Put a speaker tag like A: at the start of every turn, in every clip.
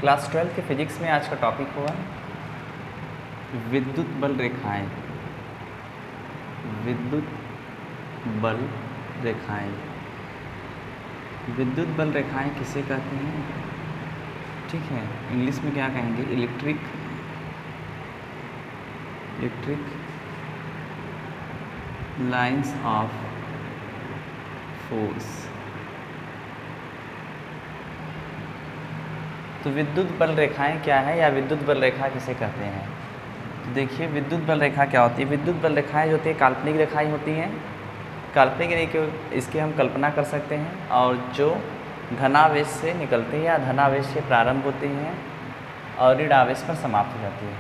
A: Class 12 के physics में आज का टॉपिक हुआ विद्युत बल रेखाएं। विद्युत बल रेखाएं, विद्युत बल रेखाएं किसे कहते हैं? ठीक है, इंग्लिश में क्या कहेंगे? Electric lines of force. तो विद्युत बल रेखाएं क्या है या विद्युत बल रेखा किसे कहते हैं? तो देखिए, विद्युत बल रेखा क्या होती है? विद्युत बल रेखाएं जो होती है काल्पनिक रेखाएं होती हैं। काल्पनिक रेखा इसकी हम कल्पना कर सकते हैं और जो धनावेश से निकलती हैं या धनावेश से प्रारंभ होती हैं और ऋण आवेश पर समाप्त हो जाती है।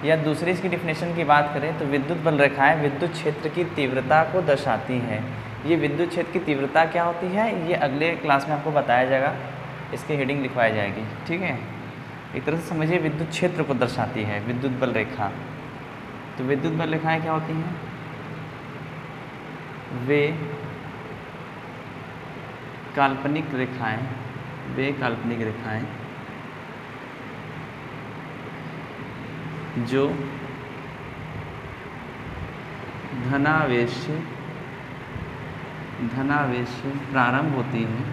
A: या दूसरी इसकी डिफिनेशन की बात करें तो विद्युत बल रेखाएं विद्युत क्षेत्र की तीव्रता को दर्शाती हैं। ये विद्युत क्षेत्र की तीव्रता क्या होती है ये अगले क्लास में आपको बताया जाएगा, इसकी हेडिंग लिखवाई जाएगी। ठीक है, एक तरह से समझिए विद्युत क्षेत्र को दर्शाती है विद्युत बल रेखा। तो विद्युत बल रेखाएं क्या होती हैं? वे काल्पनिक रेखाएं जो धनावेश से प्रारंभ होती हैं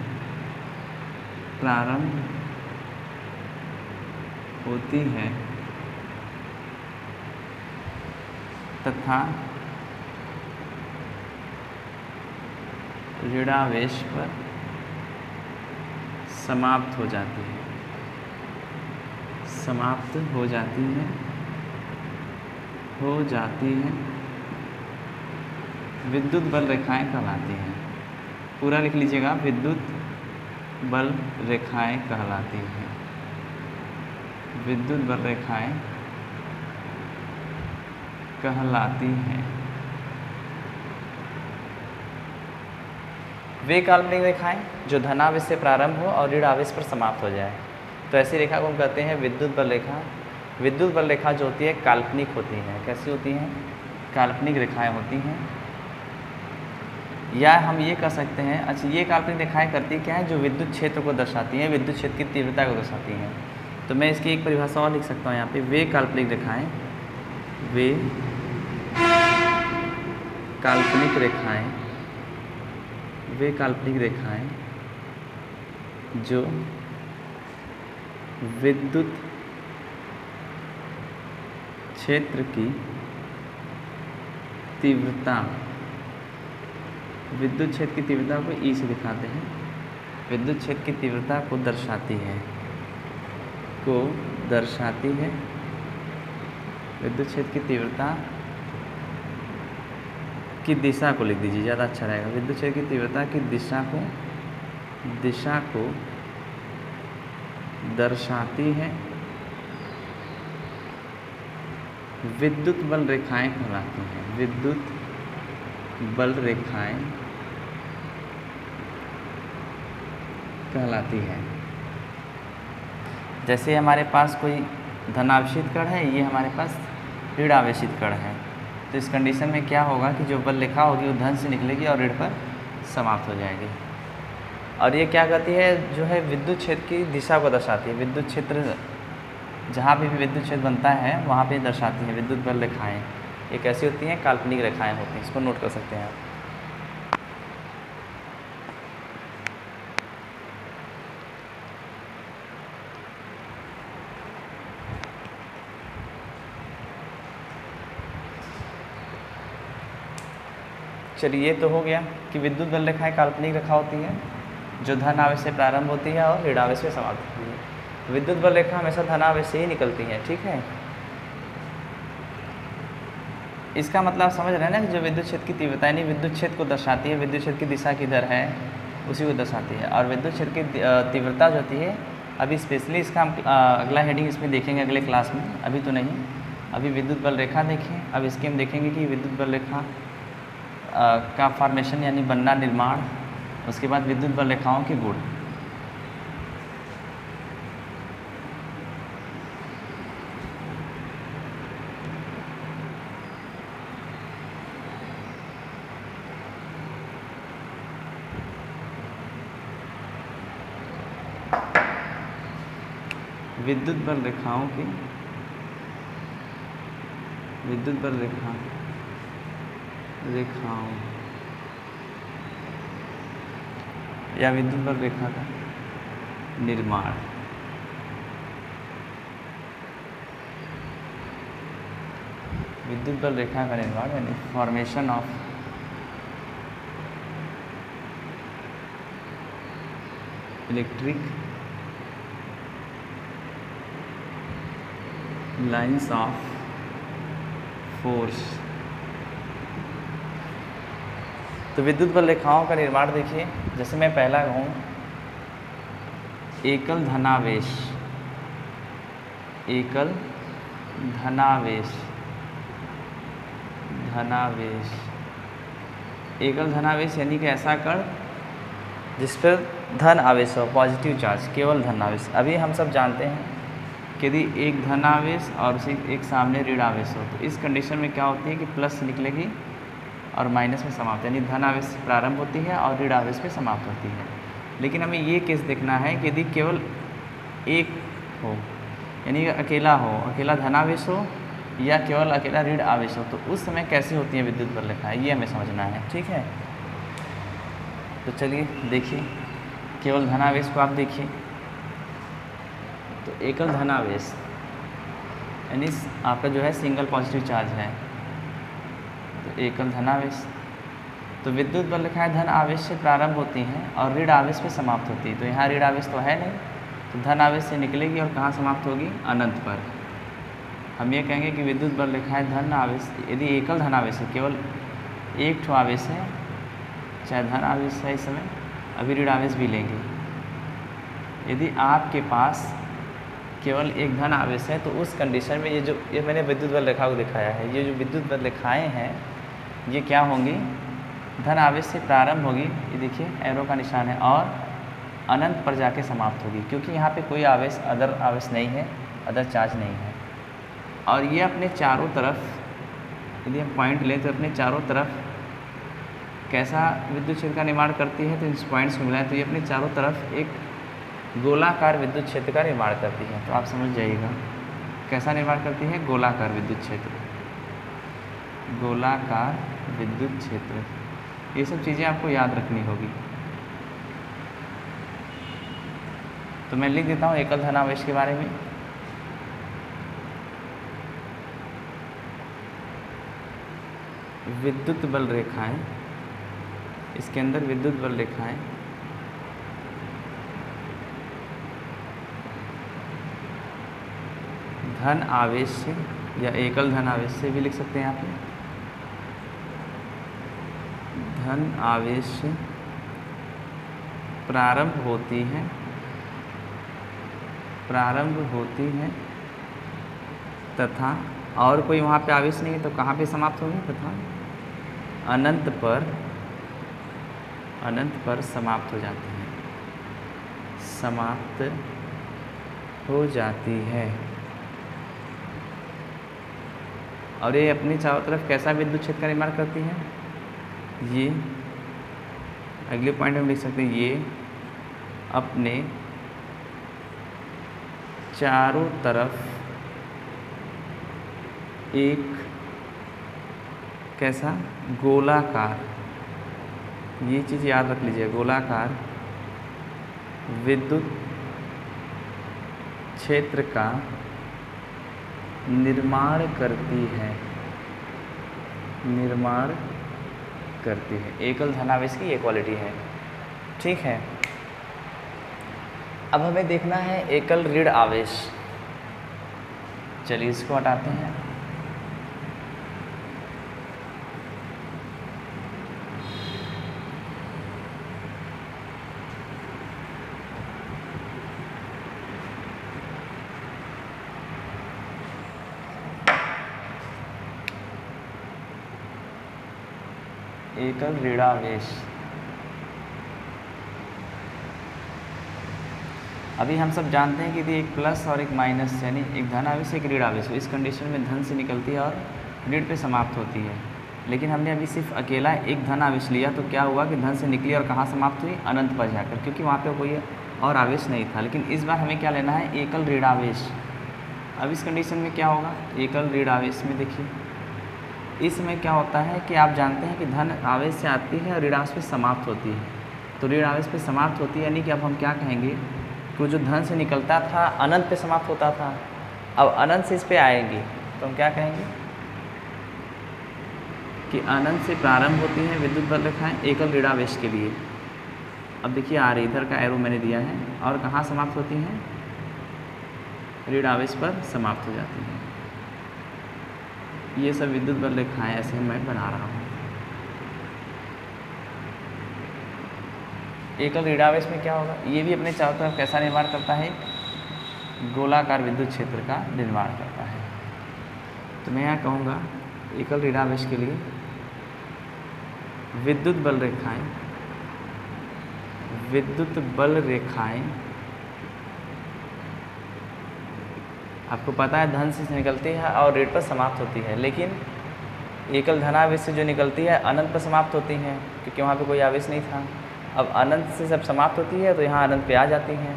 A: तथा ऋणावेश पर समाप्त हो जाती हैं विद्युत बल रेखाएं कहलाती हैं। पूरा लिख लीजिएगा, विद्युत बल रेखाएं कहलाती हैं। विद्युत बल रेखाएं कहलाती हैं। वे काल्पनिक रेखाएं जो धनावेश से प्रारंभ हो और ऋण आवेश पर समाप्त हो जाए, तो ऐसी रेखा को हम कहते हैं विद्युत बल रेखा। विद्युत बल रेखा जो होती है काल्पनिक होती हैं। कैसी होती हैं? काल्पनिक रेखाएं होती हैं। या हम ये कह सकते हैं, अच्छा ये काल्पनिक रेखाएं करती क्या है? जो विद्युत क्षेत्र को दर्शाती हैं, विद्युत क्षेत्र की तीव्रता को दर्शाती हैं। तो मैं इसकी एक परिभाषा और लिख सकता हूँ यहाँ पे, वे काल्पनिक रेखाएं जो विद्युत क्षेत्र की तीव्रता को ई से दिखाते हैं। विद्युत क्षेत्र की तीव्रता को दर्शाती है। विद्युत क्षेत्र की तीव्रता की दिशा को लिख दीजिए, ज़्यादा अच्छा रहेगा। विद्युत क्षेत्र की तीव्रता की दिशा को दर्शाती है विद्युत बल रेखाएं कहलाती हैं। विद्युत बल रेखाएं कहलाती है। जैसे हमारे पास कोई धनावेशित कण है, ये हमारे पास ऋण आवेशित कण है, तो इस कंडीशन में क्या होगा कि जो बल रेखा होगी वो धन से निकलेगी और ऋण पर समाप्त हो जाएगी। और ये क्या करती है? जो है विद्युत क्षेत्र की दिशा को दर्शाती है। विद्युत क्षेत्र जहाँ भी विद्युत क्षेत्र बनता है वहाँ पे दर्शाती है विद्युत बल रेखाएं। ये कैसी होती हैं? काल्पनिक रेखाएं होती हैं। इसको नोट कर सकते हैं आप। चलिए, ये तो हो गया कि विद्युत बल रेखाएं काल्पनिक रेखा होती है जो धन आवेश से प्रारंभ होती है और ऋण आवेश से समाप्त होती है। विद्युत बल रेखा हमेशा धन आवेश से ही निकलती है। ठीक है, इसका मतलब समझ रहे हैं ना कि जो विद्युत क्षेत्र की तीव्रता यानी विद्युत क्षेत्र को दर्शाती है, विद्युत क्षेत्र की दिशा किधर है उसी को दर्शाती है। और विद्युत क्षेत्र की तीव्रता जो होती है, अभी स्पेशली इसका हम अगला हेडिंग इसमें देखेंगे अगले क्लास में, अभी तो नहीं। अभी विद्युत बल रेखा देखें, अब इसके हम देखेंगे कि विद्युत बल रेखा का फॉर्मेशन यानी बनना, निर्माण, उसके बाद विद्युत बल रेखाओं के गुण। विद्युत बल रेखाओं की विद्युत बल रेखाओं या विद्युत बल रेखा का निर्माण। विद्युत बल रेखा का निर्माण यानी formation of electric lines of force. तो विद्युत बल रेखाओं का निर्माण देखिए, जैसे मैं पहला कहूँ एकल धनावेश एकल धनावेश यानी कि ऐसा कण जिस पर धन आवेश हो, पॉजिटिव चार्ज, केवल धन आवेश। अभी हम सब जानते हैं कि यदि एक धन आवेश और उसी एक सामने ऋण आवेश हो तो इस कंडीशन में क्या होती है कि प्लस निकलेगी और माइनस में समाप्त, यानी धन आवेश से प्रारंभ होती है और ऋण आवेश में समाप्त होती है। लेकिन हमें ये केस देखना है कि यदि केवल एक हो, यानी अकेला धनावेश हो या केवल अकेला ऋण आवेश हो, तो उस समय कैसे होती है विद्युत बल रेखाएं, ये हमें समझना है। ठीक है, तो चलिए देखिए, केवल धनावेश को आप देखिए। तो एकल धनावेश यानी आपका जो है सिंगल पॉजिटिव चार्ज है, तो एकल धनावेश। तो विद्युत बल रेखाएं धन आवेश से प्रारंभ होती हैं और ऋण आवेश पे समाप्त होती है। तो यहाँ ऋण आवेश तो है नहीं, तो धन आवेश से निकलेगी और कहाँ समाप्त होगी, अनंत पर। हम ये कहेंगे कि विद्युत बल रेखाएं धन आवेश, यदि एकल धन आवेश है, केवल एक ठो आवेश है, चाहे धन आवेश है इस समय, अभी ऋण आवेश भी लेंगे। यदि आपके पास केवल एक धन आवेश है तो उस कंडीशन में ये मैंने विद्युत बल रेखा को दिखाया है, ये जो विद्युत बल रेखाएँ हैं ये क्या होंगी, धन आवेश से प्रारंभ होगी, ये देखिए एरो का निशान है, और अनंत पर जाके समाप्त होगी, क्योंकि यहाँ पे कोई आवेश अदर आवेश नहीं है, अदर चार्ज नहीं है। और ये अपने चारों तरफ, यदि हम पॉइंट लें तो अपने चारों तरफ कैसा विद्युत क्षेत्र का निर्माण करती है, तो इस पॉइंट्स को मिलाएं तो ये अपने चारों तरफ एक गोलाकार विद्युत क्षेत्र का निर्माण करती है। तो आप समझ जाइएगा कैसा निर्माण करती है, गोलाकार विद्युत क्षेत्र, गोलाकार विद्युत क्षेत्र। ये सब चीज़ें आपको याद रखनी होगी। तो मैं लिख देता हूँ एकल धनावेश के बारे में। विद्युत बल रेखाएं, इसके अंदर विद्युत बल रेखाएं धन आवेश से या एकल धन आवेश से भी लिख सकते हैं आप, धन आवेश से प्रारंभ होती है तथा, और कोई वहाँ पे आवेश नहीं है तो कहाँ पे समाप्त होगी, तथा अनंत पर समाप्त हो जाती है। और ये अपनी चारों तरफ कैसा विद्युत क्षेत्र का निर्माण करती है, ये अगले पॉइंट में लिख सकते हैं, ये अपने चारों तरफ एक कैसा गोलाकार, ये चीज़ याद रख लीजिए, गोलाकार विद्युत क्षेत्र का निर्माण करती है। एकल धनावेश की ये क्वालिटी है। ठीक है, अब हमें देखना है एकल ऋण आवेश। चलिए इसको हटाते हैं। एकल ऋणावेश, अभी हम सब जानते हैं कि यदि एक प्लस और एक माइनस, यानी एक धन आवेश एक ऋण आवेश, इस कंडीशन में धन से निकलती है और ऋण पे समाप्त होती है। लेकिन हमने अभी सिर्फ अकेला एक धन आवेश लिया, तो क्या हुआ कि धन से निकली और कहाँ समाप्त हुई, अनंत पर जाकर, क्योंकि वहाँ पे कोई और आवेश नहीं था। लेकिन इस बार हमें क्या लेना है, एकल ऋण आवेश। अब इस कंडीशन में क्या होगा, एकल ऋण आवेश में देखिए इसमें क्या होता है कि आप जानते हैं कि धन आवेश से आती है और ऋण आवेश पे समाप्त होती है। तो ऋण आवेश पे समाप्त होती है यानी कि अब हम क्या कहेंगे कि जो धन से निकलता था अनंत पे समाप्त होता था, अब अनंत से इस पे आएंगे तो हम क्या कहेंगे कि अनंत से प्रारंभ होती हैं विद्युत बल रेखाएं एकल ऋण आवेश के लिए। अब देखिए आ रही इधर का एरो मैंने दिया है और कहाँ समाप्त होती हैं, ऋण आवेश पर समाप्त हो जाती हैं। ये सब विद्युत बल रेखाएं ऐसे मैं बना रहा हूँ। एकल ऋण आवेश में क्या होगा, ये भी अपने चारों तरफ कैसा निर्माण करता है, गोलाकार विद्युत क्षेत्र का निर्माण करता है। तो मैं यहाँ कहूँगा एकल ऋण आवेश के लिए विद्युत बल रेखाएं आपको पता है धन से निकलती है और ऋण पर समाप्त होती है, लेकिन एकल धनावेश से जो निकलती है अनंत पर समाप्त होती हैं क्योंकि वहाँ पे कोई आवेश नहीं था। अब अनंत से जब समाप्त होती है तो यहाँ अनंत पे आ जाती हैं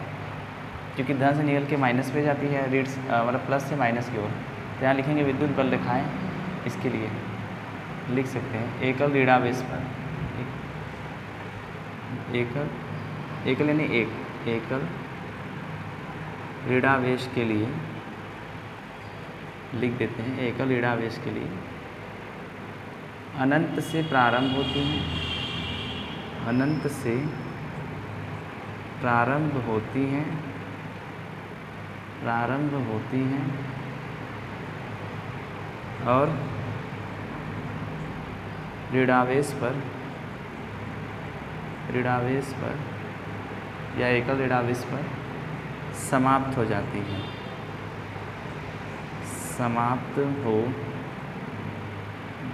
A: क्योंकि धन से निकल के माइनस पे जाती है, ऋण मतलब प्लस से माइनस की ओर। तो यहाँ लिखेंगे विद्युत बल रेखाएं, इसके लिए लिख सकते हैं एकल ऋण आवेश पर एकल यानी एकल ऋण आवेश के लिए लिख देते हैं, एकल ऋण आवेश के लिए अनंत से प्रारंभ होती हैं, अनंत से प्रारंभ होती हैं और ऋण आवेश पर या एकल ऋण आवेश पर समाप्त हो जाती है, समाप्त हो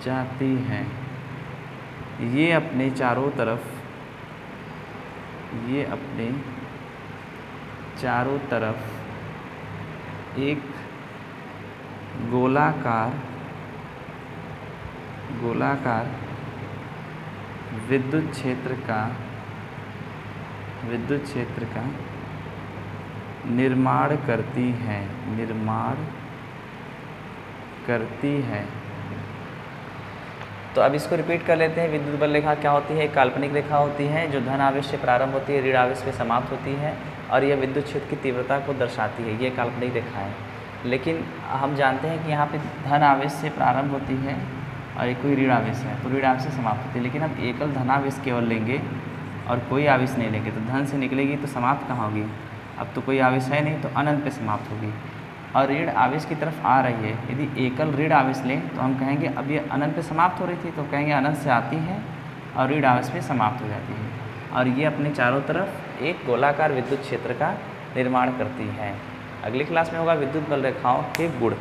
A: जाती हैं। ये अपने चारों तरफ एक गोलाकार विद्युत क्षेत्र का निर्माण करती है। तो अब इसको रिपीट कर लेते हैं। विद्युत बल रेखा क्या होती है, एक काल्पनिक रेखा होती है जो धन आवेश से प्रारंभ होती है, ऋण आवेश पे समाप्त होती है और यह विद्युत क्षेत्र की तीव्रता को दर्शाती है। ये काल्पनिक रेखा है, लेकिन हम जानते हैं कि यहाँ पे धन आवेश से प्रारंभ होती है और एक कोई ऋण आवेश है तो ऋण आवेश से समाप्त होती है। लेकिन अब एकल धनावेश केवल लेंगे और कोई आवेश नहीं लेंगे तो धन से निकलेगी तो समाप्त कहाँ होगी, अब तो कोई आवेश है नहीं तो अनंत पे समाप्त होगी और ऋण आवेश की तरफ आ रही है। यदि एकल ऋण आवेश लें तो हम कहेंगे अब ये अनंत पे समाप्त हो रही थी तो कहेंगे अनंत से आती है और ऋण आवेश पे समाप्त हो जाती है और ये अपने चारों तरफ एक गोलाकार विद्युत क्षेत्र का निर्माण करती है। अगली क्लास में होगा विद्युत बल रेखाओं के गुण।